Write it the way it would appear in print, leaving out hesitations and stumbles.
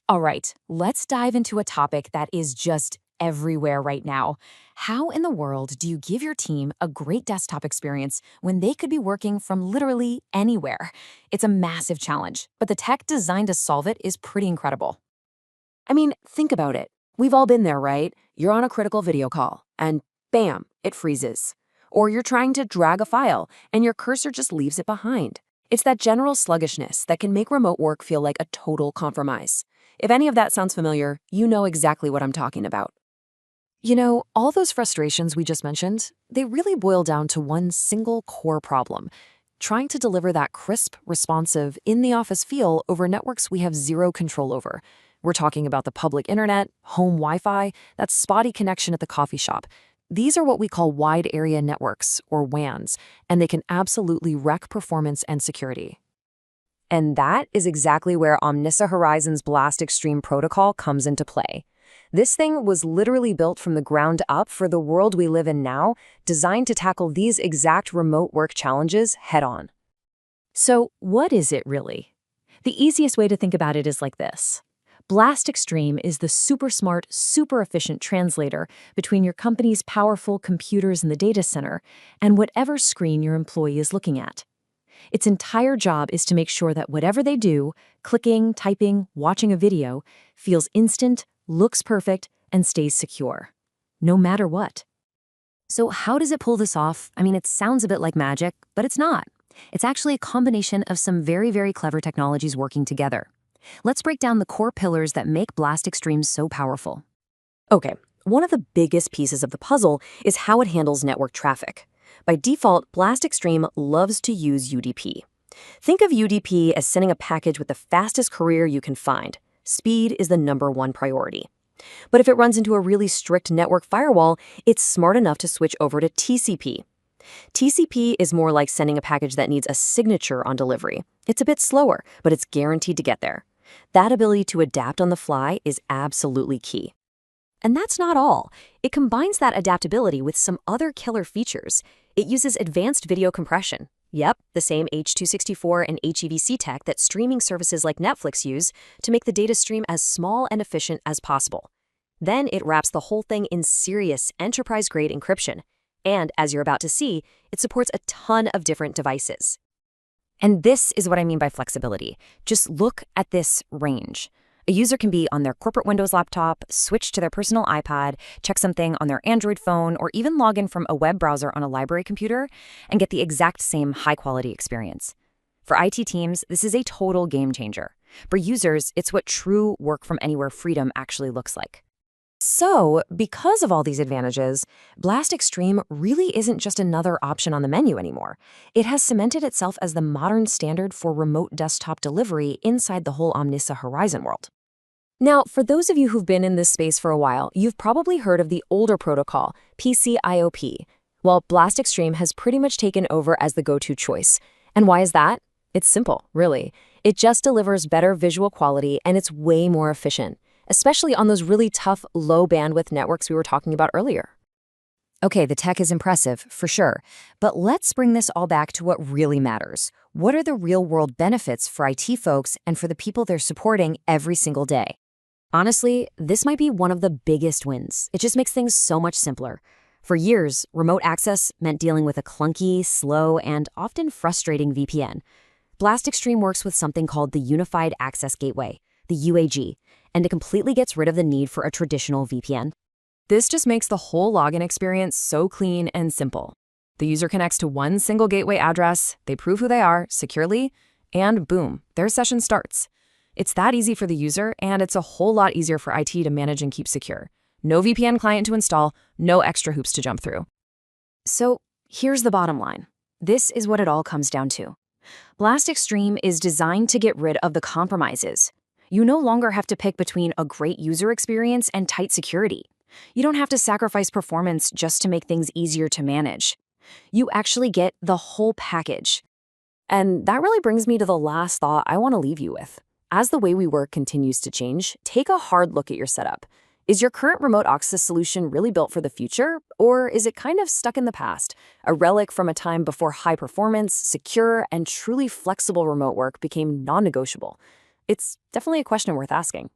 All right, let's dive into a topic that is just everywhere right now. How in the world do you give your team a great desktop experience when they could be working from literally anywhere? It's a massive challenge, but the tech designed to solve it is pretty incredible. I mean, think about it. We've all been there, right? You're on a critical video call, and bam, it freezes. Or you're trying to drag a file, and your cursor just leaves it behind. It's that general sluggishness that can make remote work feel like a total compromise. If any of that sounds familiar, you know exactly what I'm talking about. All those frustrations we just mentioned, they really boil down to one single core problem: trying to deliver that crisp, responsive, in-the-office feel over networks we have zero control over. We're talking about the public internet, home Wi-Fi, that spotty connection at the coffee shop. These are what we call wide area networks, or WANs, and they can absolutely wreck performance and security. And that is exactly where Omnissa Horizon's Blast Extreme protocol comes into play. This thing was literally built from the ground up for the world we live in now, designed to tackle these exact remote work challenges head-on. So, what is it really? The easiest way to think about it is like this. Blast Extreme is the super smart, super efficient translator between your company's powerful computers in the data center and whatever screen your employee is looking at. Its entire job is to make sure that whatever they do, clicking, typing, watching a video, feels instant, looks perfect, and stays secure, no matter what. So how does it pull this off? I mean, it sounds a bit like magic, but it's not. It's actually a combination of some very, very clever technologies working together. Let's break down the core pillars that make Blast Extreme so powerful. Okay, one of the biggest pieces of the puzzle is how it handles network traffic. By default, Blast Extreme loves to use UDP. Think of UDP as sending a package with the fastest courier you can find. Speed is the #1 priority. But if it runs into a really strict network firewall, it's smart enough to switch over to TCP. TCP is more like sending a package that needs a signature on delivery. It's a bit slower, but it's guaranteed to get there. That ability to adapt on the fly is absolutely key. And that's not all. It combines that adaptability with some other killer features. It uses advanced video compression. Yep, the same H.264 and HEVC tech that streaming services like Netflix use to make the data stream as small and efficient as possible. Then it wraps the whole thing in serious enterprise-grade encryption. And as you're about to see, it supports a ton of different devices. And this is what I mean by flexibility. Just look at this range. A user can be on their corporate Windows laptop, switch to their personal iPad, check something on their Android phone, or even log in from a web browser on a library computer and get the exact same high-quality experience. For IT teams, this is a total game changer. For users, it's what true work-from-anywhere freedom actually looks like. So, because of all these advantages, Blast Extreme really isn't just another option on the menu anymore. It has cemented itself as the modern standard for remote desktop delivery inside the whole Omnissa Horizon world. Now, for those of you who've been in this space for a while, you've probably heard of the older protocol, PCIOP. Well, Blast Extreme has pretty much taken over as the go-to choice. And why is that? It's simple, really. It just delivers better visual quality and it's way more efficient, especially on those really tough, low-bandwidth networks we were talking about earlier. Okay, the tech is impressive, for sure, but let's bring this all back to what really matters. What are the real-world benefits for IT folks and for the people they're supporting every single day? Honestly, this might be one of the biggest wins. It just makes things so much simpler. For years, remote access meant dealing with a clunky, slow, and often frustrating VPN. Blast Extreme works with something called the Unified Access Gateway, the UAG, and it completely gets rid of the need for a traditional VPN. This just makes the whole login experience so clean and simple. The user connects to one single gateway address, they prove who they are securely, and boom, their session starts. It's that easy for the user, and it's a whole lot easier for IT to manage and keep secure. No VPN client to install, no extra hoops to jump through. So here's the bottom line. This is what it all comes down to. Blast Extreme is designed to get rid of the compromises. You no longer have to pick between a great user experience and tight security. You don't have to sacrifice performance just to make things easier to manage. You actually get the whole package. And that really brings me to the last thought I want to leave you with. As the way we work continues to change, take a hard look at your setup. Is your current remote access solution really built for the future, or is it kind of stuck in the past, a relic from a time before high performance, secure, and truly flexible remote work became non-negotiable? It's definitely a question worth asking.